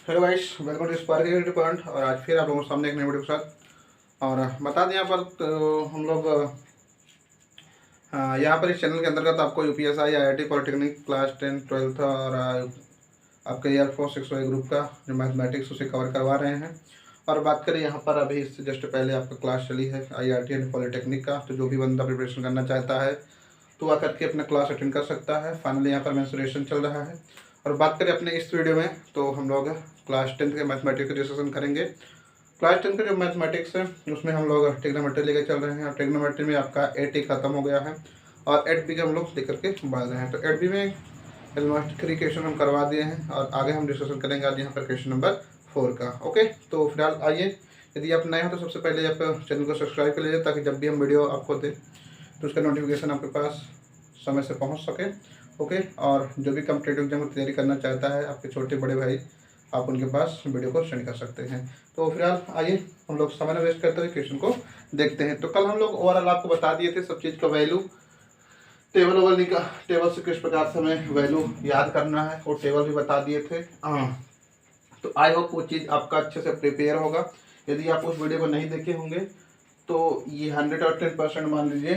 Hello guys, welcome to Spark Point. और आज फिर आप लोगों के सामने एक नई वीडियो के साथ। और बता दें यहाँ पर तो हम लोग यहाँ पर इस चैनल के अंतर्गत आपको यूपीएसआई, आईआईटी, पॉलिटेक्निक, क्लास 10, 12 और आपके एयरफोर्स 6 ग्रुप का जो मैथमेटिक्स उसे कवर करवा रहे हैं। और बात करें यहाँ पर अभी इससे जस्ट पहले आपका क्लास चली है आईआईटी एंड पॉलिटेक्निक का, तो जो भी बंदा प्रिपरेशन करना चाहता है तो वह करके अपना क्लास अटेंड कर सकता है। फाइनली यहाँ पर मेंसुरेशन चल रहा है। और बात करें अपने इस वीडियो में तो हम लोग क्लास 10 के मैथमेटिक्स का डिस्कशन करेंगे। क्लास 10 का जो मैथमेटिक्स है उसमें हम लोग ट्रिग्नोमेट्री लेकर चल रहे हैं। और ट्रिग्नोमेट्री में आपका 8 खत्म हो गया है और 8B का हम लोग लेकर के बढ़ रहे हैं। तो 8B में ऑलमोस्ट 3 क्वेश्चन हम करवा दिए हैं और आगे हम डिस्कशन करेंगे आज यहाँ पर क्वेश्चन नंबर 4 का। ओके, तो फिलहाल आइए, यदि आप नए हो तो सबसे पहले आप चैनल को सब्सक्राइब कर लीजिए ताकि जब भी हम वीडियो आपको दें तो उसका नोटिफिकेशन आपके पास समय से पहुंच सके। ओके, और जो भी कॉम्पिटिटिव एग्जाम की तैयारी करना चाहता है आपके छोटे बड़े भाई, आप उनके पास वीडियो को सेंड कर सकते हैं। तो फिलहाल आइए हम लोग समय न वेस्ट करते हुए क्वेश्चन को देखते हैं। तो कल हम लोग ओवरऑल आपको बता दिए थे सब चीज़ का वैल्यू, टेबल से किस प्रकार से हमें वैल्यू याद करना है वो टेबल भी बता दिए थे। तो आई होप वो चीज़ आपका अच्छे से प्रिपेयर होगा। यदि आप उस वीडियो को नहीं देखे होंगे तो ये 100 और 10% मान लीजिए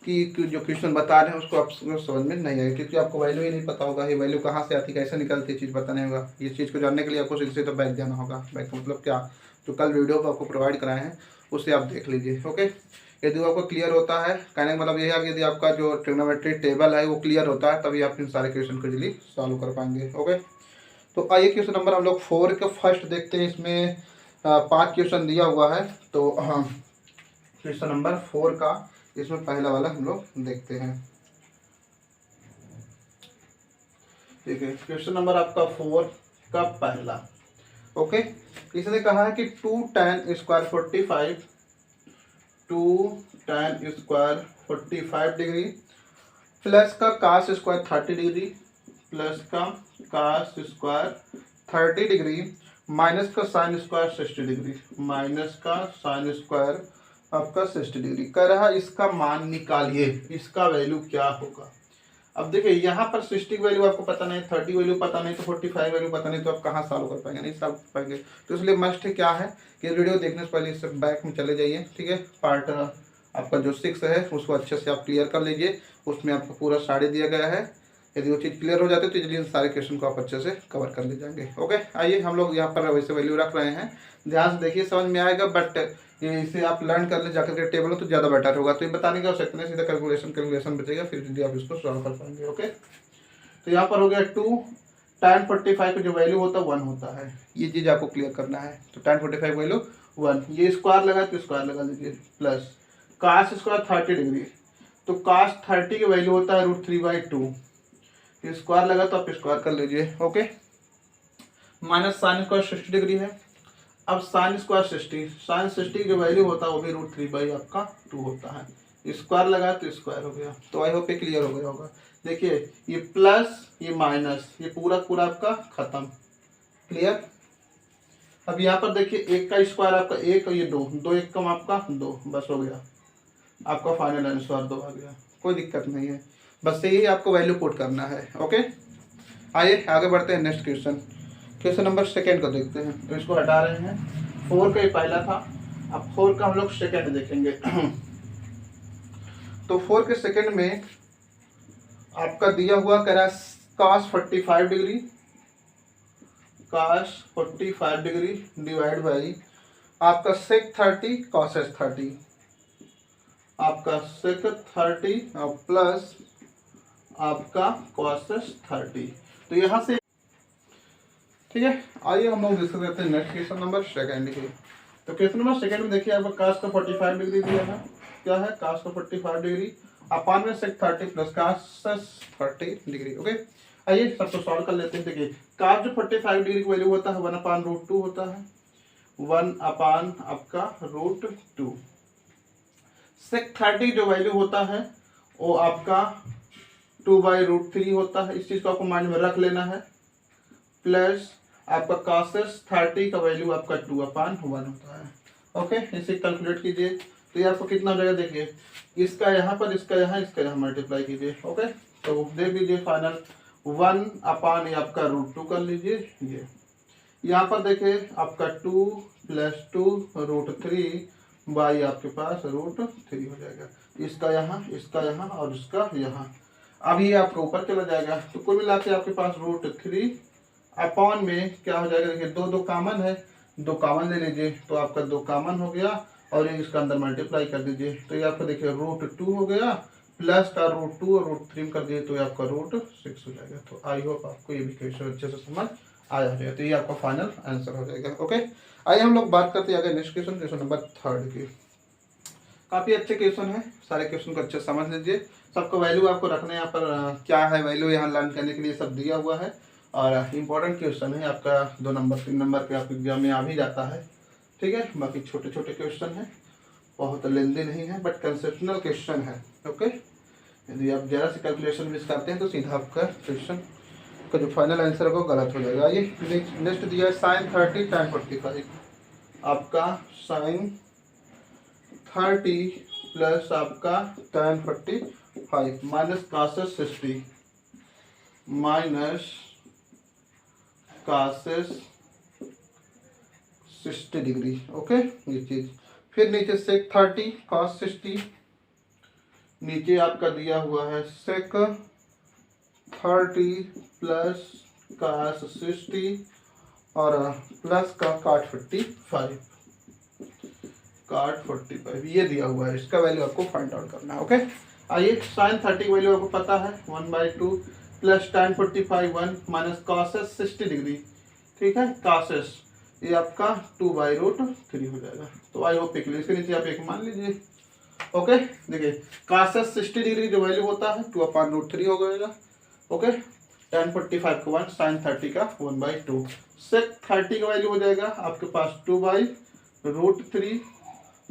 कि जो क्वेश्चन बता रहे हैं उसको आप समझ में नहीं आएगा, क्योंकि आपको वैल्यू ही नहीं पता होगा। ये वैल्यू कहाँ से आती है, कैसे निकलती है, चीज़ पता नहीं होगा। ये चीज़ को जानने के लिए आपको सीधे तो बैक जाना होगा। बैक का मतलब क्या, जो कल वीडियो को आपको प्रोवाइड कराए हैं उससे आप देख लीजिए। ओके, यदि वो आपको क्लियर होता है, कहने का मतलब यह है कि यदि आपका जो ट्रिग्नोमेट्री टेबल है वो क्लियर होता है तभी आप इन सारे क्वेश्चन को जल्दी सॉल्व कर पाएंगे। ओके, तो आइए क्वेश्चन नंबर हम लोग 4 का फर्स्ट देखते हैं। इसमें 5 क्वेश्चन दिया हुआ है। तो क्वेश्चन नंबर 4 का इसमें पहला वाला हम लोग देखते हैं। ठीक है, क्वेश्चन नंबर आपका 4 का पहला। ओके, इसने कहा है कि 2 tan स्क्वायर 45 डिग्री प्लस का कास स्क्वायर 30 डिग्री प्लस का कास स्क्वायर 30 डिग्री माइनस का साइन स्क्वायर 60 डिग्री माइनस का साइन स्क्वायर आपका 60 डिग्री कह रहा है। इसका मान निकालिए, इसका वैल्यू क्या होगा। अब देखिए यहाँ पर 60 वैल्यू आपको पता नहीं, 30 वैल्यू पता नहीं, तो 45 वैल्यू पता नहीं, तो आप कहाँ सॉल्व कर पाएंगे, नहीं सॉल्व कर पाएंगे। तो इसलिए मस्ट क्या है कि वीडियो देखने से पहले इससे बैक में चले जाइए। ठीक है, पार्ट आपका जो 6 है उसको अच्छे से आप क्लियर कर लीजिए, उसमें आपको पूरा साड़ी दिया गया है। यदि वो चीज़ क्लियर हो जाती है तो इसलिए सारे क्वेश्चन को आप अच्छे से कवर कर ले जाएंगे। ओके, आइए हम लोग यहाँ पर वैसे वैल्यू रख रहे हैं, ध्यान से देखिए, समझ में आएगा। बट इसे आप लर्न कर ले जाकर के टेबल हो तो ज़्यादा बेटर होगा। तो ये बताने की आवश्यकता नहीं, सीधा कैलकुलेशन बचेगा, फिर जल्दी आप इसको सॉल्व कर पाएंगे। ओके, तो यहाँ पर हो गया 2 tan 45 का जो वैल्यू होता है 1 होता है, ये चीज़ आपको क्लियर करना है। तो tan 45 वैल्यू 1, ये स्क्वायर लगा तो स्क्वायर लगा लीजिए, प्लस कास स्क्वायर 30 डिग्री, तो कास 30 की वैल्यू होता है √3/2, स्क्वायर लगा तो आप स्क्वायर कर लीजिए। Okay, minus sine square 60 degree है। अब साइन स्क्वायर 60 की जो वैल्यू होता है वो भी √3/2 होता है, स्क्वायर लगा तो स्क्वायर हो गया। तो आई होप ये क्लियर हो गया होगा। देखिए ये प्लस ये माइनस, ये पूरा पूरा आपका खत्म, क्लियर। अब यहाँ पर देखिए एक का स्क्वायर आपका 1 और ये 2 एक कम आपका 2, बस हो गया आपका फाइनल आंसर 2 आ गया। कोई दिक्कत नहीं है, बस यही आपको वैल्यू पुट करना है। ओके, आइए आगे बढ़ते हैं नेक्स्ट क्वेश्चन। क्वेश्चन नंबर 2 को देखते हैं। तो इसको हटा रहे हैं, 4 का ये पहला था, अब 4 का हम लोग सेकेंड देखेंगे। तो 4 के सेकेंड में आपका दिया हुआ कह रहा है cos 45 degree, cos 45 degree divide by आपका sec 30 cos 30, आपका sec 30 और प्लस आपका cos 30। तो यहाँ से ठीक है, आइए हम लोग डिस्कस करते हैं नेक्स्ट क्वेश्चन नंबर 2 की। तो क्वेश्चन नंबर 2 में देखिए आपका कास का 45 डिग्री दिया है, क्या है कास का 45 डिग्री अपान में sec 30 plus cos 30 degree. Okay, आइए सबको सॉल्व कर लेते हैं। देखिए कास जो 45 डिग्री की वैल्यू होता है 1/√2 होता है, 1 अपान आपका √2। sec 30 जो वैल्यू होता है वो आपका 2/√3 होता है, इस चीज को आपको माइंड में रख लेना है, प्लस आपका cos 30 का वैल्यू आपका 2/1 होता है। ओके, इसे कैलकुलेट कीजिए तो ये आपको कितना हो जाएगा। देखिए इसका यहाँ पर, इसका यहाँ मल्टीप्लाई कीजिए। ओके, तो देख लीजिए फाइनल 1 अपान ये आपका √2 कर लीजिए ये, यहाँ पर देखिए आपका 2 + 2 √3 बाई आपके पास √3 हो जाएगा। इसका यहाँ और इसका यहाँ। अब ये आपका ऊपर चला जाएगा, तो कुल मिला के आपके पास √3 अपॉन में क्या हो जाएगा, देखिए दो कॉमन है, 2 कॉमन ले लीजिए तो आपका 2 कॉमन हो गया और ये इसका अंदर मल्टीप्लाई कर दीजिए तो ये आपका देखिए √2 हो गया, प्लस का √2 और √3 कर दिए तो ये आपका √6 हो जाएगा। तो आई होप आपको ये भी क्वेश्चन अच्छे से समझ आया है। तो ये आपका फाइनल आंसर हो जाएगा। ओके, आइए हम लोग बात करते हैं आगे नेक्स्ट क्वेश्चन, क्वेश्चन नंबर 3 की। काफ़ी अच्छे क्वेश्चन है, सारे क्वेश्चन को अच्छे से समझ लीजिए। सबको वैल्यू आपको रखना है यहाँ पर, क्या है वैल्यू यहाँ लर्न करने के लिए सब दिया हुआ है और इम्पोर्टेंट क्वेश्चन है आपका 2 नंबर 3 नंबर पे आपके एग्जाम में आ भी जाता है। ठीक है, बाकी छोटे छोटे क्वेश्चन है, बहुत लेंदी नहीं है बट कंसेप्शनल क्वेश्चन है। ओके, यदि आप जरा से कैलकुलेशन मिस करते हैं तो सीधा आपका क्वेश्चन का जो फाइनल आंसर है वो गलत हो जाएगा। ये नेक्स्ट दिया है sin 30 tan 45, आपका sin 30 प्लस आपका tan 45 minus cos 60 minus cos 60 degree. Okay, ये चीज फिर नीचे sec 30 cos 60, नीचे आपका दिया हुआ है sec 30 प्लस cos 60 और प्लस का cot 45 ये दिया हुआ है, इसका वैल्यू आपको फाइंड आउट करना है। ओके, आइए sin 30 वैल्यू आपको पता है 1/2 plus tan 45 1 minus cos 60 degree. ठीक है, cos ये आपका 2/√3 हो जाएगा। तो आई होप इसके नीचे आप एक मान लीजिए। ओके, देखिए cos 60 डिग्री जो वैल्यू होता है 2/√3 हो जाएगा। ओके, tan 45 का 1, sin 30 का 1/2, sec 30 का वैल्यू हो जाएगा आपके पास 2/√3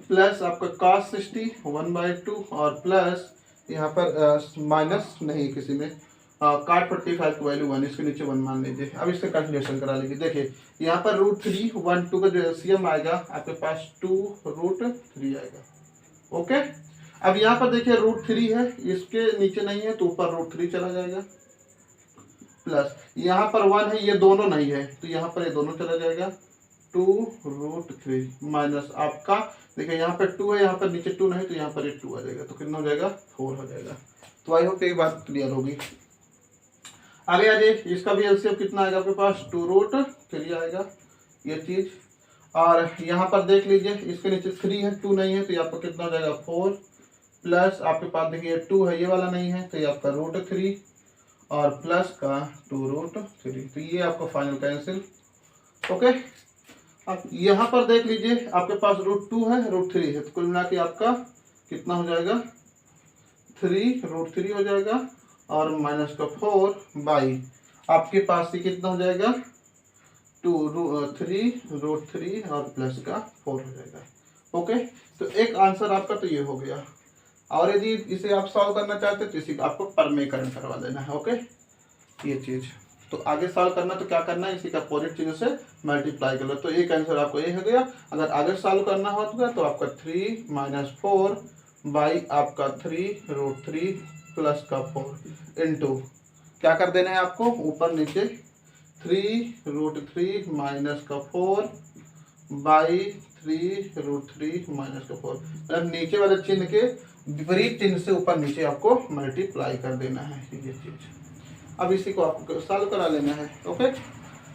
प्लस आपका cos 60 1/2 और प्लस यहाँ पर माइनस नहीं किसी में cot 45 की वैल्यू 1, इसके नीचे 1 मान लीजिए। अब इसका कैलकुलेशन करा लीजिए। देखिए यहाँ पर √3 1 2 का जो एलसीएम आएगा आपके पास 2√3 आएगा। ओके, अब यहाँ पर देखिए √3 है, इसके नीचे नहीं है तो ऊपर √3 चला जाएगा, प्लस यहाँ पर 1 है, ये दोनों नहीं है तो यहाँ पर ये दोनों चला जाएगा 2√3 माइनस आपका देखिए यहाँ पर 2 है, यहाँ पर नीचे 2 नहीं तो यहाँ पर 2 आ जाएगा तो कितना हो जाएगा 4 हो जाएगा। तो आई होप ये बात क्लियर होगी। आगे आ जाइए, इसका भी एलसीएम कितना आएगा आपके पास 2√3 आएगा ये चीज। और यहाँ पर देख लीजिए इसके नीचे 3 है 2 नहीं है तो यहाँ पर कितना हो जाएगा 4 प्लस आपके पास देखिए 2 है, ये वाला नहीं है तो ये आपका √3 और प्लस का 2√3, तो ये आपका फाइनल का आंसर। ओके, अब यहाँ पर देख लीजिए आपके पास √2 है √3 है तो कुल मिला के आपका कितना हो जाएगा 3√3 हो जाएगा और माइनस का 4 बाई आपके पास ये कितना हो जाएगा 3√3 और प्लस का 4 हो जाएगा। ओके, तो एक आंसर आपका तो ये हो गया। और यदि इसे आप सॉल्व करना चाहते हैं तो इसी आपको परमीकरण करवा देना है। ओके, ये चीज तो आगे सॉल्व करना तो क्या करना है, इसी का अपोजिट चीजों से मल्टीप्लाई कर लो तो एक आंसर आपको ये हो गया। अगर आगे सॉल्व करना होगा तो आपका 3 - 4 बाई आपका 3√3 प्लस का 4 इंटू क्या कर देना है आपको ऊपर नीचे 3√3 माइनस का 4 बाई 3√3 माइनस का 4, मतलब नीचे वाले चिन्ह के विपरीत चिन्ह से ऊपर नीचे आपको मल्टीप्लाई कर देना है ये चीज। अब इसी को आपको सॉल्व करा लेना है। ओके,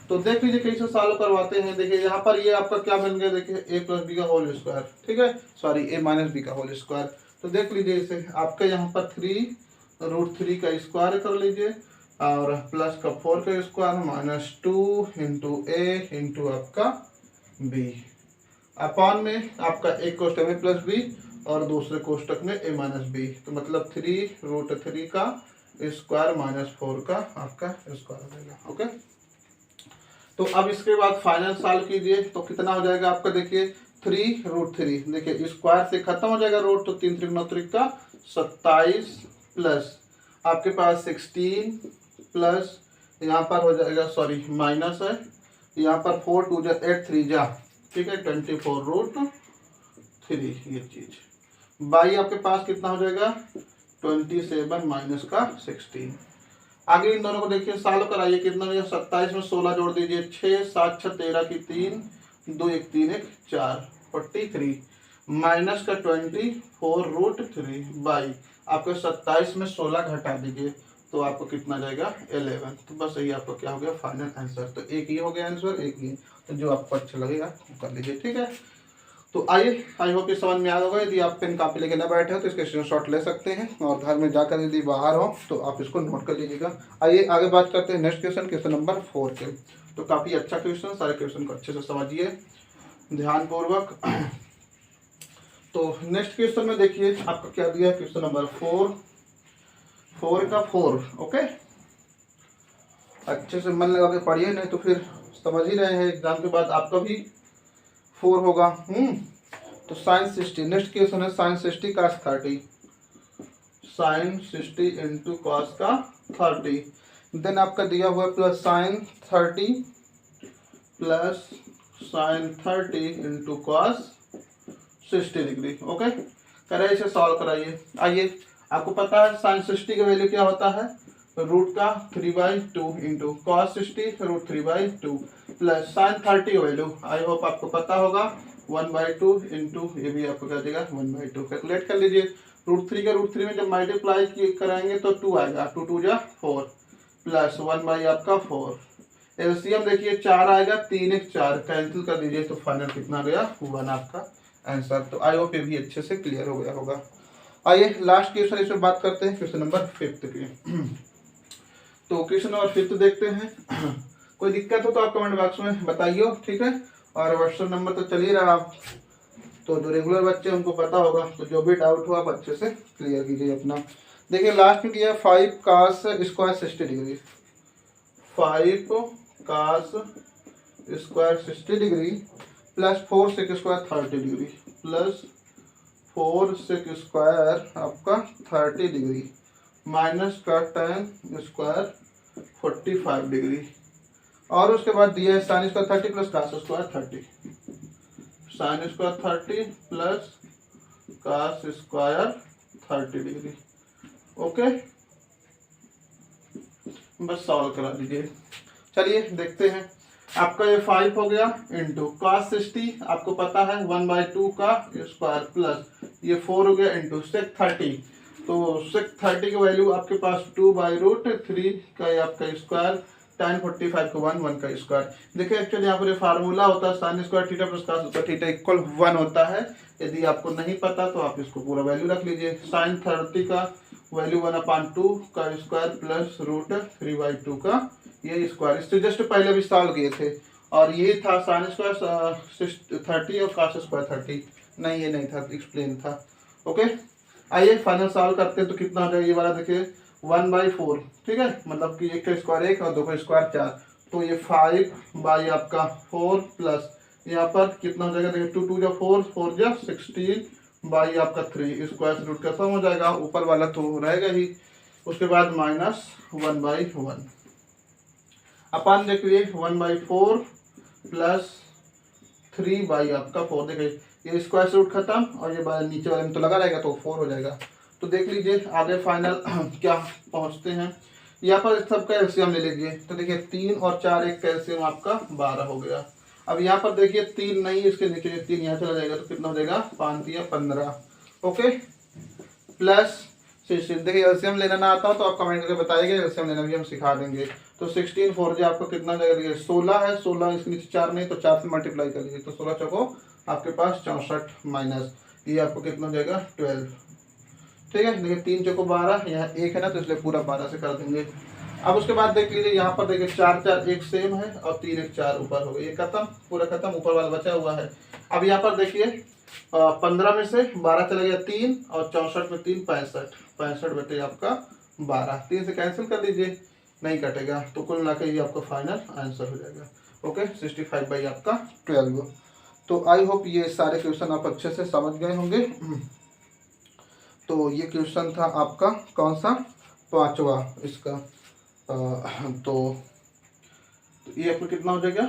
तो देख लीजिए कैसे सॉल्व करवाते हैं। देखिए यहाँ पर ये आपका क्या बन गया, देखिए a + b का होल स्क्वायर, ठीक है, सॉरी a - b का होल स्क्वायर। तो देख लीजिए इसे आपके यहाँ पर 3√3 का स्क्वायर कर लीजिए और प्लस का 4 का square minus 2 into a into आपका b अपॉन में आपका एक कोष्टक में प्लस b और दूसरे कोष्टक में a - b, तो मतलब 3√3 का स्क्वायर माइनस 4 का आपका स्क्वायर हो जाएगा। ओके, तो अब इसके बाद फाइनल सॉल्व कीजिए तो कितना हो जाएगा आपका, देखिए 3√3 देखिए स्क्वायर से खत्म हो जाएगा रूट, तो 3 त्रिकोणोत्तरिक का 27 प्लस आपके पास 16 प्लस यहाँ पर हो जाएगा सॉरी माइनस है यहाँ पर 4 2 जा 8 3 जा, ठीक है 24√3 ये चीज बाई आपके पास कितना हो जाएगा 27 माइनस का 16। आगे इन दोनों को देखिए, सॉल्व कराइए। कितना हो जाएगा, 27 में 16 जोड़ दीजिए, 6 7 6 13 की 3, 2 1 3 1 4, 43 माइनस का 24√3 बाई आपको 27 में 16 घटा दीजिए, तो आपको कितना जाएगा 11। तो बस यही आपको क्या हो गया फाइनल आंसर। तो एक ही हो गया आंसर, एक ही। तो जो आपको अच्छा लगेगा वो कर लीजिए, ठीक है। तो आइए, आई होप ये समझ में आ होगा। यदि आप पेन कॉपी लेके ना बैठे हो तो इसके स्क्रीनशॉट ले सकते हैं, और घर में जाकर यदि बाहर हो तो आप इसको नोट कर लीजिएगा। आइए आगे बात करते हैं नेक्स्ट क्वेश्चन, क्वेश्चन नंबर 4 के। तो काफ़ी अच्छा क्वेश्चन, सारे क्वेश्चन को अच्छे से समझिए ध्यानपूर्वक। तो नेक्स्ट क्वेश्चन में देखिए आपका क्या दिया है, क्वेश्चन नंबर 4, 4 का 4। ओके, अच्छे से मन लगा के पढ़िए, नहीं तो फिर समझ ही रहे हैं एग्जाम के बाद आपका भी 4 होगा। तो साइन 60, नेक्स्ट क्वेश्चन है sine 60 cos 30, sine 60 into cos का 30। देन आपका दिया हुआ plus sine 30 plus sine 30 into cos 60 degree. Okay, कराइए, इसे सॉल्व कराइए। आइए, आपको पता है साइन 60 का वैल्यू क्या होता है, रूट का 3/2 into cos 60 √3/2 plus sine 30 value I hope आपको पता होगा 1/2 इंटू, ये भी आपको क्या देगा 1/2। कैलकुलेट कर लीजिए, √3 का √3 में जब मल्टीप्लाई कराएंगे तो 2 आएगा, 2 2 जा 4 प्लस 1/4। एलसीएम देखिए 4 आएगा, 3 1 4 कैंसिल कर दीजिए, तो फाइनल कितना गया 1 आपका आंसर। तो आई होप ये भी अच्छे से क्लियर हो गया होगा। आइए लास्ट क्वेश्चन इसमें बात करते हैं, क्वेश्चन नंबर 5 की। तो क्वेश्चन नंबर 5 देखते हैं। कोई दिक्कत हो तो आप कमेंट बॉक्स में बताइए, ठीक है। और व्हाट्सएप नंबर तो चल ही रहा आप, तो जो रेगुलर बच्चे उनको पता होगा, तो जो भी डाउट हो आप अच्छे से क्लियर कीजिए अपना। देखिए लास्ट में किया 5 cos square 60 degree, 5 cos square 60 degree plus 4 sec square 30 degree plus 4 sec square आपका 30 डिग्री माइनस का tan स्क्वायर 45 डिग्री, और उसके बाद दिया है sine square 30 plus cos square 30, sine square 30 plus cos square 30 degree. Okay, बस सॉल्व करा दीजिए। चलिए देखते हैं, आपका ये 5 हो गया इंटू cos 60 आपको पता है 1/2 का स्क्वायर प्लस ये 4 हो गया इंटू sec 30, तो sec 30 की वैल्यू आपके पास 2/√3 का आपका स्क्वायर, tan 45 को 1 का स्क्वायर। देखिए एक्चुअली यहाँ पर फार्मूला होता है sine square theta plus cos square theta equal 1 होता है। यदि आपको नहीं पता तो आप इसको पूरा वैल्यू रख लीजिए, साइन 30 का वैल्यू 1/2 का स्क्वायर प्लस √3/2 का ये स्क्वायर, इससे जस्ट पहले भी सॉल्व किए थे। और ये था साइन स्क्वायर 30 और cos स्क्वायर 30, नहीं ये नहीं था, एक्सप्लेन था। ओके, आइए फाइनल सॉल्व करते हैं। तो कितना हो जाएगा ये वाला, देखिए 1/4, ठीक है, मतलब कि 1 का स्क्वायर 1 और 2 का स्क्वायर 4, तो ये 5 बाई आपका 4 प्लस यहाँ पर कितना हो जाएगा, देखिए 2 2 जा 4 4 जा 16 बाई आपका 3 स्क्वायर रूट का सम हो जाएगा, ऊपर वाला तो रहेगा ही। उसके बाद माइनस 1/1 अपन देखिए 1/4 प्लस 3 बाई आपका 4, देखिए ये स्क्वायर रूट खत्म और ये नीचे वाले में तो लगा रहेगा, तो 4 हो जाएगा। तो देख लीजिए आगे फाइनल क्या पहुंचते हैं। यहाँ पर सबका एलसीएम ले लीजिए, तो देखिए 3 और 4 एक कैल्शियम आपका 12 हो गया। अब यहाँ पर देखिए 3 नहीं, इसके नीचे 3 यहाँ चला जाएगा, तो कितना हो जाएगा 5 या 15। ओके, प्लस 16, देखिए एलसीएम लेना ना आता हो तो आप कमेंट करके बताइएगा, एलसीएम लेना भी हम सिखा देंगे। तो 16 4 जो आपको कितना जाएगा, देखिए 16 है, 16 इसके नीचे 4 नहीं, तो 4 से मल्टीप्लाई कर लीजिए, तो 16 चौको आपके पास 64 माइनस ये आपको कितना जाएगा 12, ठीक है। देखिए 3 चौको 12, यहाँ 1 है ना, तो इसलिए पूरा 12 से कर देंगे। अब उसके बाद देख लीजिए यहाँ पर देखिए 4 4 एक सेम है और 3 1 4 ऊपर हो गए, ये खत्म, पूरा खत्म, ऊपर वाला बचा हुआ है। अब यहाँ पर देखिए 15 में से 12 चला गया 3 और 64 में 3 65 बटे आपका 12, 3 से कैंसिल कर दीजिए, नहीं कटेगा, तो कुल मिला के ये आपका फाइनल आंसर हो जाएगा। ओके, 65 बाई आपका 12। तो आई होप ये सारे क्वेश्चन आप अच्छे से समझ गए होंगे। तो ये क्वेश्चन था आपका कौन सा, 5वां इसका। तो ये आपको कितना हो जाएगा,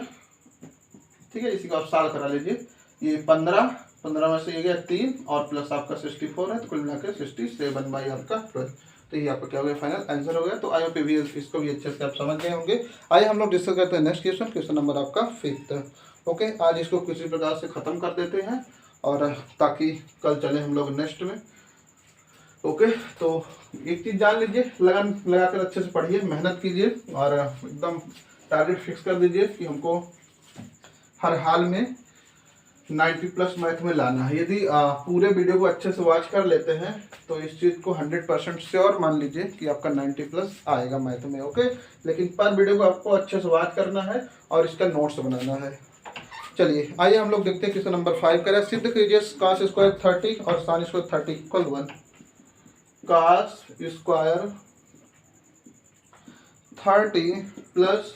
ठीक है, इसी को आप सॉल्व करा लीजिए। ये 15 में से ये गया 3 और प्लस आपका 64 है, तो कुल मिलाकर 67 बाई आपका 12। तो ये आपका क्या हो गया, फाइनल आंसर हो गया। तो आई होप भी इसको भी अच्छे से आप समझ गए होंगे। आइए हम लोग डिस्कस करते हैं नेक्स्ट क्वेश्चन, क्वेश्चन नंबर आपका 5th। ओके, आज इसको किसी प्रकार से ख़त्म कर देते हैं और ताकि कल चले हम लोग नेक्स्ट में। ओके, तो एक चीज़ जान लीजिए, लगन लगाकर अच्छे से पढ़िए, मेहनत कीजिए और एकदम टारगेट फिक्स कर दीजिए कि हमको हर हाल में 90+ मैथ में लाना है। यदि पूरे वीडियो को अच्छे से वॉच कर लेते हैं तो इस चीज़ को 100% श्योर मान लीजिए कि आपका 90+ आएगा मैथ में। ओके, लेकिन पर वीडियो को आपको अच्छे से वॉच करना है और इसका नोट्स बनाना है। चलिए आइए हम लोग देखते हैं क्वेश्चन नंबर 5 करें। सिद्ध कीजिए cos स्क्वायर 30 और sin square 30 equal 1। cos square 30 plus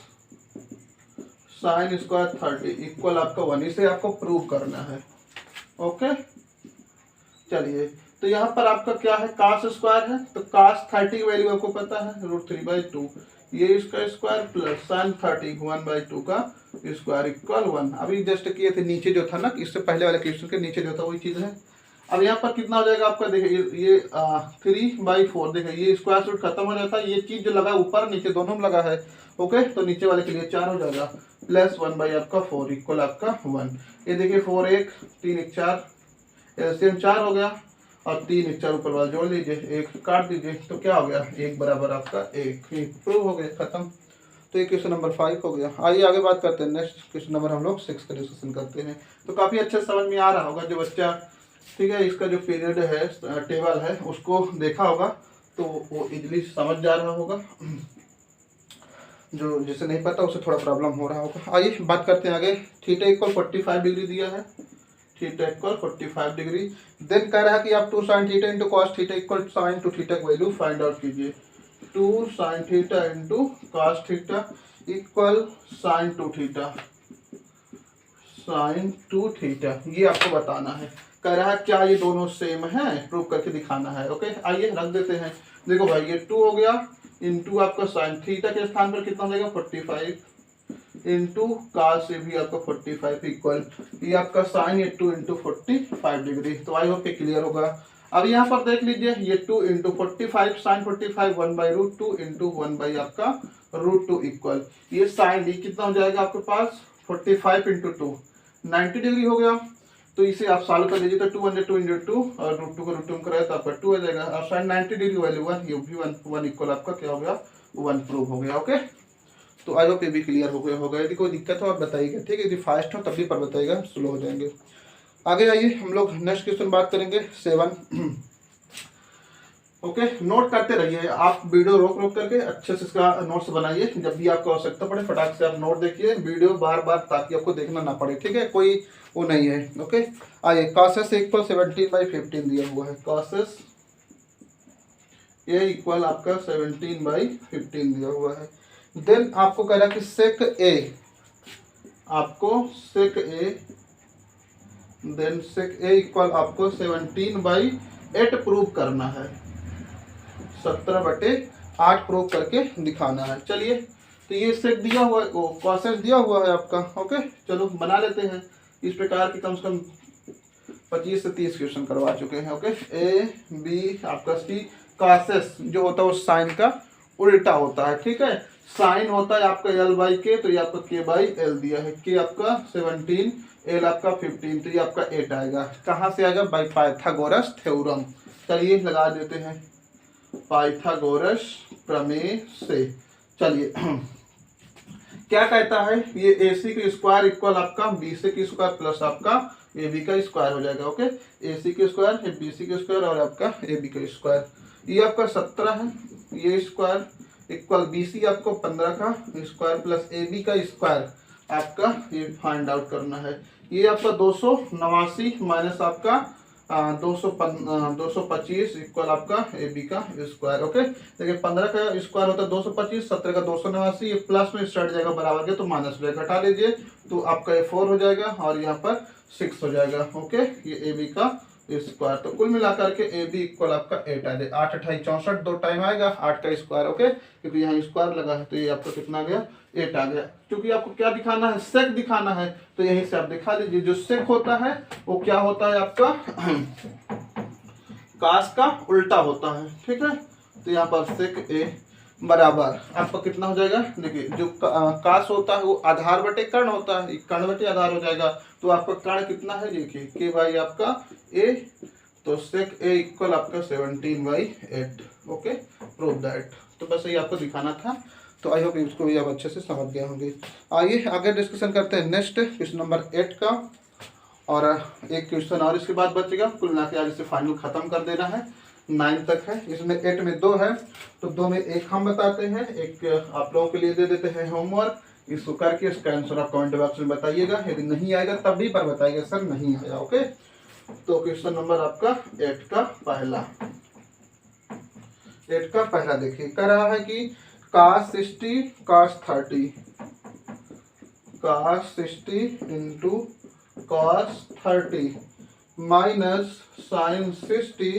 sin square 30 equal आपका 1, इसे आपको प्रूव करना है। ओके, चलिए तो यहाँ पर आपका क्या है, cos स्क्वायर है तो cos 30 की वैल्यू आपको पता है √3/2, ये इसका स्क्वायर प्लस sin 30 1/2 का स्क्वायर इक्वल 1। अभी जस्ट किए थे, नीचे जो था ना, इससे पहले वाले क्वेश्चन के नीचे जो था वही चीज़ है। अब यहाँ पर कितना हो जाएगा आपका, देखिए ये 3/4, देखिए ये स्क्वायर रूट खत्म हो जाता है, ये चीज़ जो लगा ऊपर नीचे दोनों में लगा है। ओके, तो नीचे वाले के लिए 4 हो जाएगा प्लस 1/4 इक्वल आपका 1। ये देखिए 4 1 3 1 4, एलसीएम 4 हो गया और 3 1 4 ऊपर वाला जोड़ लीजिए, 1 काट दीजिए तो क्या हो गया, 1 बराबर आपका 1, प्रूव हो गया, खत्म। तो ये क्वेश्चन नंबर 5 हो गया। आइए आगे बात करते हैं, नेक्स्ट क्वेश्चन नंबर हम लोग 6 का डिस्कशन करते हैं। तो काफ़ी अच्छे समझ में आ रहा होगा जो बच्चा, ठीक है, इसका जो पीरियड है, टेबल है, उसको देखा होगा तो वो इजीली समझ जा रहा होगा। जो जिसे नहीं पता उसे थोड़ा प्रॉब्लम हो रहा होगा। आइए बात करते हैं आगे। थीटा इक्वल 45 डिग्री दिया है, थीटा इक्वल 45 डिग्री। देन कह रहा है कि आप 2 sin theta into cos theta equal sin 2 theta की वैल्यू फाइंड आउट कीजिए। 2 sin theta into cos theta equal sin 2 theta, sin 2 theta, ये आपको बताना है। कह रहा है क्या ये दोनों सेम है, प्रूव करके दिखाना है। ओके, आइए रख देते हैं। देखो भाई ये 2 हो गया इंटू आपका साइन थीटा के स्थान पर कितना हो जाएगा 45 इंटू कॉस से भी आपका 45 इक्वल ये आपका साइन ये 2 इंटू 45 डिग्री। तो आई होप क्लियर होगा। अब यहाँ पर देख लीजिए ये 2 इंटू 45 साइन 45 1/√2 इंटू 1 आपका √2 इक्वल ये साइन ये कितना हो जाएगा आपके पास 45 इंटू 2 90 डिग्री हो गया। तो इसे आप सॉल्व कर लीजिए तो 2 2 इंटू 2 और √2 को √2 कराए तो आपका 2 आ जाएगा और साइन 90 डिग्री वैल्यू 1, ये भी 1 इक्वल आपका क्या हो गया 1 प्रूव हो गया। ओके, तो आई होप ये भी क्लियर हो गया होगा। यदि कोई दिक्कत हो आप बताइएगा, ठीक है, यदि फास्ट हो तब भी पर बताइएगा, स्लो हो जाएंगे। आगे आइए हम लोग नेक्स्ट क्वेश्चन बात करेंगे 7। ओके, नोट करते रहिए आप, वीडियो रोक रोक करके अच्छे से इसका नोट्स बनाइए, जब भी आपको आवश्यकता पड़े फटाक से आप नोट देखिए, वीडियो बार बार ताकि आपको देखना ना पड़े, ठीक है, कोई वो नहीं है। ओके, आइए cos इक्वल 17/15 दिया हुआ है, cos ये इक्वल आपका 17/15 दिया हुआ है। देन आपको कह रहा है कि sec a, आपको sec a, then sec a equal आपको 17/8 प्रूव करना है, 17/8 प्रूव करके दिखाना है। चलिए तो ये सेक दिया हुआ है, कॉसेस दिया हुआ है आपका। ओके, चलो बना लेते हैं। इस प्रकार की कम से कम 25 से 30 क्वेश्चन करवा चुके हैं। ओके, ए बी आपका सी, कॉसेस जो होता है वो साइन का उल्टा होता है, ठीक है। साइन होता है आपका l/k, तो ये आपका k/l दिया है, k आपका 17, l आपका 15, तो ये आपका 8 आएगा। कहाँ से आएगा, बाई पाइथागोरस थ्योरम। चलिए लगा देते हैं पाइथागोरस प्रमेय से। चलिए क्या कहता है, ये AC का स्क्वायर इक्वल आपका BC का स्क्वायर प्लस आपका AB का स्क्वायर हो जाएगा। ओके, AC का स्क्वायर है BC का स्क्वायर और आपका AB का स्क्वायर, ये आपका 17 है, ये स्क्वायर इक्वल BC आपको 15 का स्क्वायर प्लस AB का स्क्वायर आपका ये फाइंड आउट करना है। ये आपका 289 माइनस आपका 225 इक्वल आपका AB का स्क्वायर। ओके, देखिए 15 का स्क्वायर होता है 225, 17 का 289, ये प्लस में स्टार्ट जाएगा बराबर के, तो माइनस में घटा लीजिए तो आपका ये 4 हो जाएगा और यहाँ पर 6 हो जाएगा। ओके, ये AB का स्क्वायर, तो कुल मिलाकर के AB इक्वल आपका 8 आ जाएगा। 8 8 64 दो टाइम आएगा 8 का स्क्वायर। ओके, क्योंकि यहाँ स्क्वायर लगा है तो ये आपका कितना आ गया 8 आ गया। क्योंकि आपको क्या दिखाना है, सेक दिखाना है, तो यहीं से आप दिखा लीजिए। जो सेक होता है वो क्या होता है आपका कास का उल्टा होता है, ठीक है। तो यहाँ पर सेक ए बराबर आपका कितना हो जाएगा, देखिए जो काश होता है वो आधार बटे कर्ण होता है, कर्ण बटे आधार हो जाएगा, तो आपका कर्ण कितना है देखिए के भाई आपका ए, तो सेक ए इक्वल आपका 17/8। Okay, prove that. तो बस ये आपको दिखाना था, तो आई होप इसको भी आप अच्छे से समझ गए होंगे। आइए आगे डिस्कशन करते हैं नेक्स्ट क्वेश्चन नंबर 8 का, और एक क्वेश्चन और इसके बाद बचेगा, कुल मिला के आज इसे फाइनल खत्म कर देना है। 9 तक है, इसमें 8 में 2 है, तो 2 में एक हम बताते हैं, एक आप लोगों के लिए दे देते हैं होमवर्क। इसको करके इसका आंसर आप कमेंट बॉक्स में बताइएगा, यदि नहीं आएगा तब भी पर बताइएगा सर नहीं आया। ओके, तो क्वेश्चन नंबर आपका 8 का पहला, 8 का पहला देखिए, कह रहा है कि cos 60 cos 30, cos 60 into cos 30 minus sine 60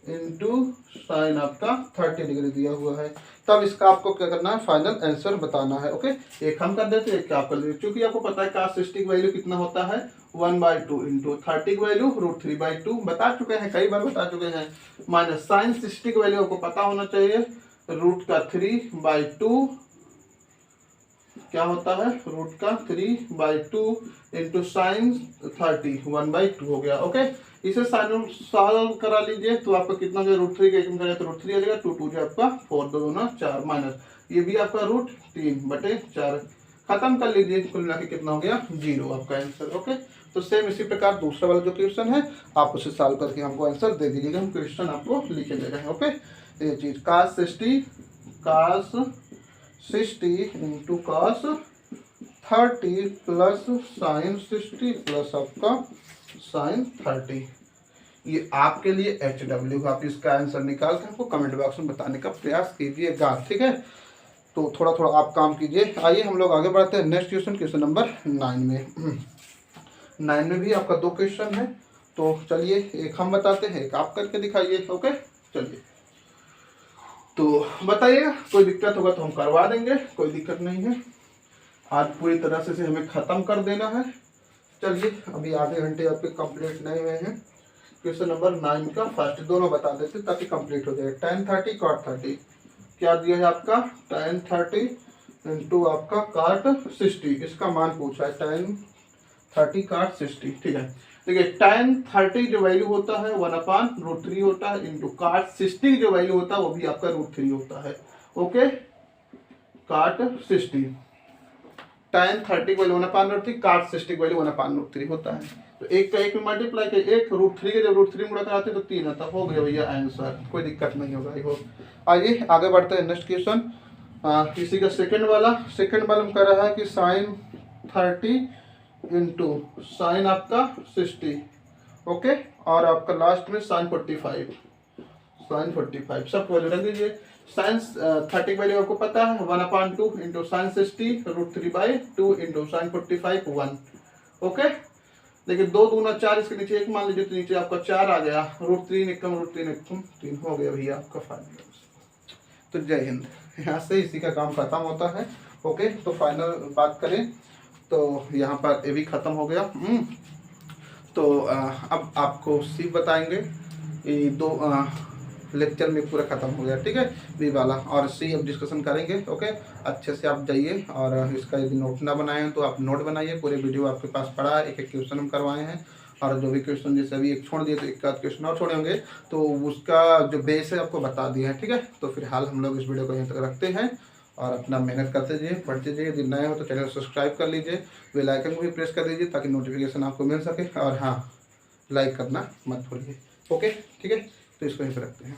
into sine आपका 30 डिग्री दिया हुआ है। तब इसका आपको क्या करना है, फाइनल आंसर बताना है। ओके, एक हम कर देते हैं, एक आप कर देते, क्योंकि आपको पता है cos 60 की वैल्यू कितना होता है 1/2 इंटू 30 की वैल्यू √3/2 बता चुके हैं, कई बार बता चुके हैं, माइनस साइन 60 की वैल्यू आपको पता होना चाहिए √3/2 क्या होता है, √3/2 इंटू साइन 30 1/2 हो गया। ओके, इसे सॉल्व करा लीजिए तो आपका कितना हो जाएगा, √3 का एक करें तो √3 आ जाएगा, 2 2 आपका 4 2 2 4 माइनस ये भी आपका √3/4 खत्म कर लीजिए, कुल मिला के कितना हो गया 0 आपका आंसर। ओके, तो सेम इसी प्रकार दूसरा वाला जो क्वेश्चन है आप उसे सॉल्व करके हमको आंसर दे दीजिएगा, हम क्वेश्चन आपको लिखे दे रहे हैं। ओके, ये चीज cos 60 into cos 30 plus sign 60 plus आपका साइन 30, ये आपके लिए HW, आप इसका आंसर निकाल कर हमको कमेंट बॉक्स में बताने का प्रयास कीजिएगा। ठीक है, तो थोड़ा थोड़ा आप काम कीजिए। आइए हम लोग आगे बढ़ते हैं नेक्स्ट क्वेश्चन, क्वेश्चन नंबर 9 में। 9 में भी आपका 2 क्वेश्चन है, तो चलिए एक हम बताते हैं, एक आप करके दिखाइए। ओके, चलिए तो बताइएगा, कोई दिक्कत होगा तो हम करवा देंगे, कोई दिक्कत नहीं है। आज पूरी तरह से हमें ख़त्म कर देना है। चलिए, अभी आधे घंटे आपके कंप्लीट नहीं हुए हैं। क्वेश्चन नंबर 9 का फर्स्ट दोनों बता देते ताकि कंप्लीट हो जाए। tan 30 cot 30 क्या दिया है आपका, tan 30 इंटू आपका cot 60, इसका मान पूछा है tan 30 cot 60। ठीक है, देखिए tan 30 जो वैल्यू होता है 1/√3 होता है, इंटू cot 60 जो वैल्यू होता है वो भी आपका √3 होता है। Okay, cot 60 tan 30 value 1/√3, cot 60 value 1/√3 होता है, तो एक का एक में मल्टीप्लाई कर, एक √3 के जब √3 मुड़ा कराते तो 3 आता, हो गया भैया आंसर, कोई दिक्कत नहीं होगा। I hope. आइए आगे बढ़ते हैं नेक्स्ट क्वेश्चन, किसी का सेकंड वाला में कर रहा है कि साइन 30 इंटू साइन आपका 60। ओके, और आपका लास्ट में साइन 45 सब वैल्यू रख दीजिए। साइन 30 वैल्यू आपको पता है 1/2 into sine 60 √3/2 into sine 45 1। Okay, देखिए 2 दूना 4, इसके नीचे 1 मान लीजिए तो नीचे आपका 4 आ गया, √3 एकम 3 हो गया भैया आपका फाइनल। तो जय हिंद, यहाँ से इसी का काम खत्म होता है। ओके, तो फाइनल बात करें तो यहाँ पर ये भी ख़त्म हो गया। तो अब आपको सी बताएंगे, ये 2 लेक्चर में पूरा ख़त्म हो गया। ठीक है, बी वाला और सी अब डिस्कशन करेंगे। ओके, अच्छे से आप जाइए, और इसका यदि नोट ना बनाए हैं तो आप नोट बनाइए, पूरे वीडियो आपके पास पड़ा है, एक एक क्वेश्चन हम करवाए हैं, और जो भी क्वेश्चन जैसे अभी एक छोड़ दिए तो एक आध क्वेश्चन और छोड़े होंगे, तो उसका जो बेस है आपको बता दिया है। ठीक है, तो फिलहाल हम लोग इस वीडियो को यहीं तक रखते हैं, और अपना मेहनत करते जाइए, पढ़ते जाइए। यदि नए हो तो चैनल सब्सक्राइब कर लीजिए, बेल आइकन को भी प्रेस कर दीजिए ताकि नोटिफिकेशन आपको मिल सके, और हाँ, लाइक करना मत भूलिए। ओके, ठीक है, तो इसको यहीं पर रखते हैं।